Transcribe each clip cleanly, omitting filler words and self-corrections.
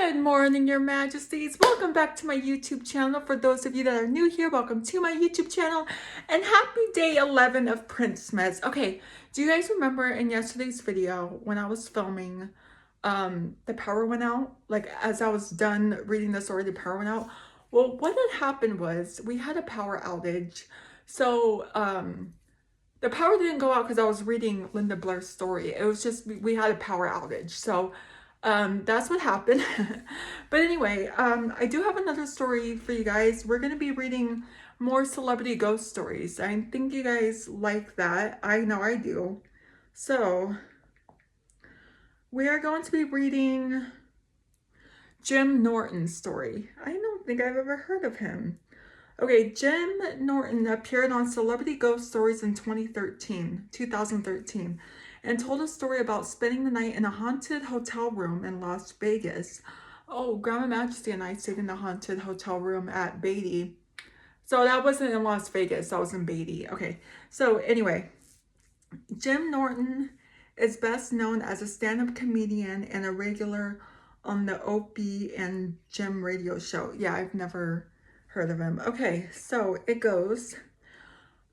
Good morning, Your Majesties. Welcome back to my YouTube channel. For those of you that are new here, welcome to my YouTube channel and happy day 11 of princemess. Okay, do you guys remember in yesterday's video when I was filming, the power went out? Like as I was done reading the story, the power went out. Well, what had happened was we had a power outage. So, the power didn't go out because I was reading Linda Blair's story. It was just we had a power outage. So that's what happened. But anyway, I do have another story for you guys. We're going to be reading more celebrity ghost stories. I think you guys like that. I know I do. So we are going to be reading Jim Norton's story. I don't think I've ever heard of him. Okay, Jim Norton appeared on Celebrity Ghost Stories in 2013, and told a story about spending the night in a haunted hotel room in Las Vegas. Oh, Grandma Majesty and I stayed in the haunted hotel room at Beatty. So that wasn't in Las Vegas, that was in Beatty. Okay, so anyway, Jim Norton is best known as a stand-up comedian and a regular on the Opie and Jim radio show. Yeah, I've never heard of him. Okay, so it goes.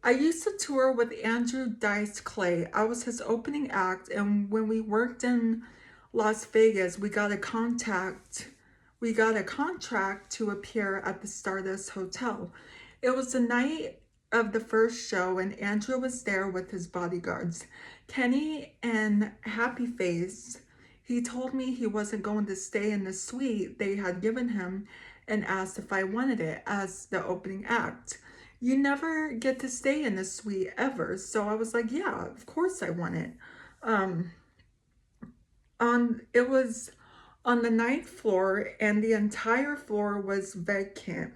I used to tour with Andrew Dice Clay. I was his opening act, and when we worked in Las Vegas, we got a contract to appear at the Stardust Hotel. It was the night of the first show, and Andrew was there with his bodyguards, Kenny and Happy Face. He told me he wasn't going to stay in the suite they had given him and asked if I wanted it as the opening act. You never get to stay in the suite ever. So I was like, yeah, of course I want it. It was on the 9th floor, and the entire floor was vacant.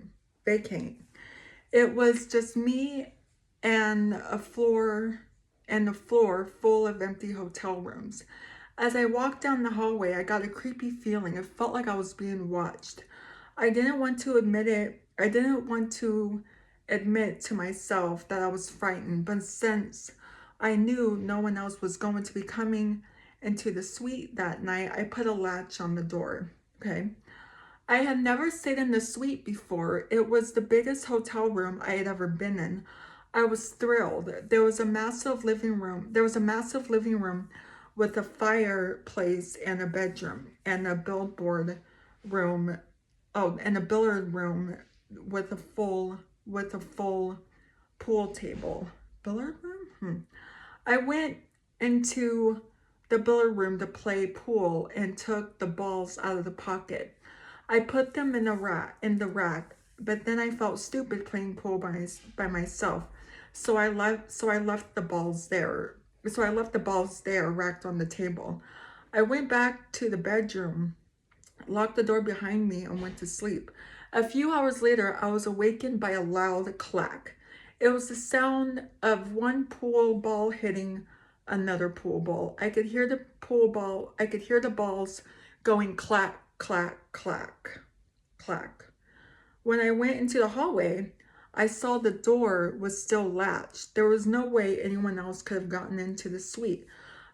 It was just me and the floor full of empty hotel rooms. As I walked down the hallway, I got a creepy feeling. It felt like I was being watched. I didn't want to admit it. I didn't want to admit to myself that I was frightened, but since I knew no one else was going to be coming into the suite that night, I put a latch on the door. Okay. I had never stayed in the suite before. It was the biggest hotel room I had ever been in. I was thrilled. There was a massive living room with a fireplace and a bedroom and a billboard room. Oh, and a billiard room with a full pool table. Billiard room? I went into the billiard room to play pool and took the balls out of the pocket. I put them in the rack, but then I felt stupid playing pool by myself. So I left the balls there. So I left the balls there racked on the table. I went back to the bedroom, locked the door behind me, and went to sleep. A few hours later, I was awakened by a loud clack. It was the sound of one pool ball hitting another pool ball. I could hear the balls going clack, clack, clack, clack. When I went into the hallway, I saw the door was still latched. There was no way anyone else could have gotten into the suite.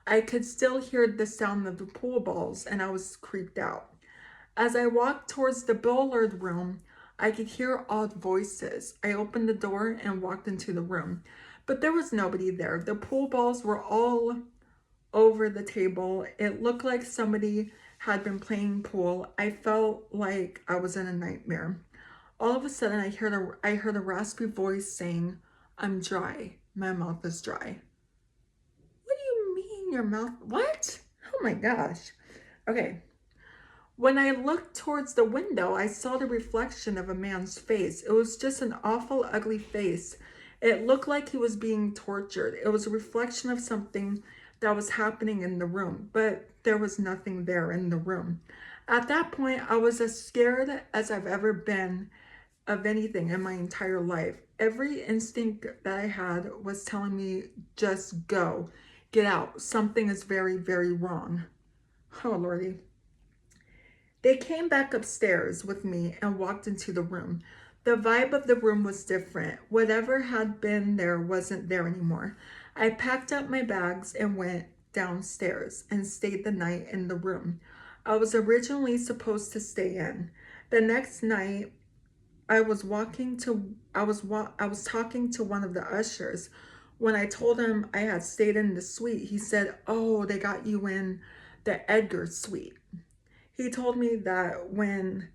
I could still hear the sound of the pool balls, and I was creeped out. As I walked towards the billiard room, I could hear odd voices. I opened the door and walked into the room, but there was nobody there. The pool balls were all over the table. It looked like somebody had been playing pool. I felt like I was in a nightmare. All of a sudden, I heard a raspy voice saying, "I'm dry. My mouth is dry." What do you mean your mouth? What? Oh my gosh. Okay. When I looked towards the window, I saw the reflection of a man's face. It was just an awful, ugly face. It looked like he was being tortured. It was a reflection of something that was happening in the room, but there was nothing there in the room. At that point, I was as scared as I've ever been of anything in my entire life. Every instinct that I had was telling me, just go, get out. Something is very, very wrong. Oh, Lordy. They came back upstairs with me and walked into the room. The vibe of the room was different. Whatever had been there wasn't there anymore. I packed up my bags and went downstairs and stayed the night in the room. I was originally supposed to stay in. The next night, I was talking to one of the ushers. When I told him I had stayed in the suite, he said, "Oh, they got you in the Edgar suite." He told me that when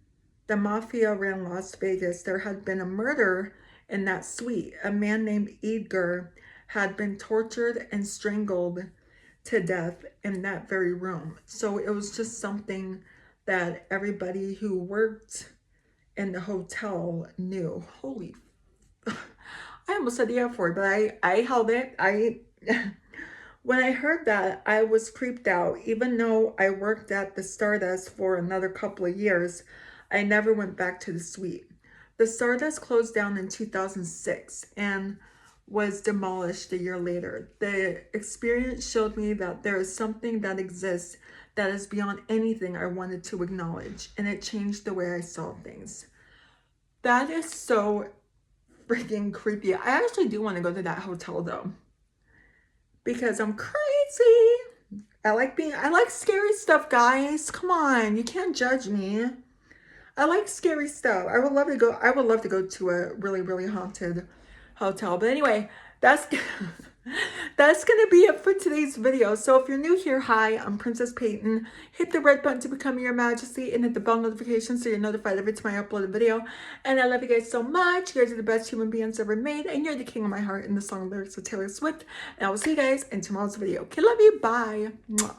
the mafia ran Las Vegas, there had been a murder in that suite. A man named Edgar had been tortured and strangled to death in that very room. So it was just something that everybody who worked in the hotel knew. Holy, I almost said the F word, but I held it. When I heard that, I was creeped out. Even though I worked at the Stardust for another couple of years, I never went back to the suite. The Stardust closed down in 2006 and was demolished a year later. The experience showed me that there is something that exists that is beyond anything I wanted to acknowledge, and it changed the way I saw things. That is so freaking creepy. I actually do want to go to that hotel though, because I'm crazy. I like scary stuff, guys. Come on, you can't judge me. I like scary stuff. I would love to go to a really, really haunted hotel. But anyway, that's that's gonna be it for today's video. So if you're new here, hi, I'm Princess Peyton. Hit the red button to become your majesty and hit the bell notification so you're notified every time I upload a video. And I love you guys so much. You guys are the best human beings ever made, and you're the king of my heart in the song lyrics of Taylor Swift. And I will see you guys in tomorrow's video. Okay, love you. Bye. Mwah.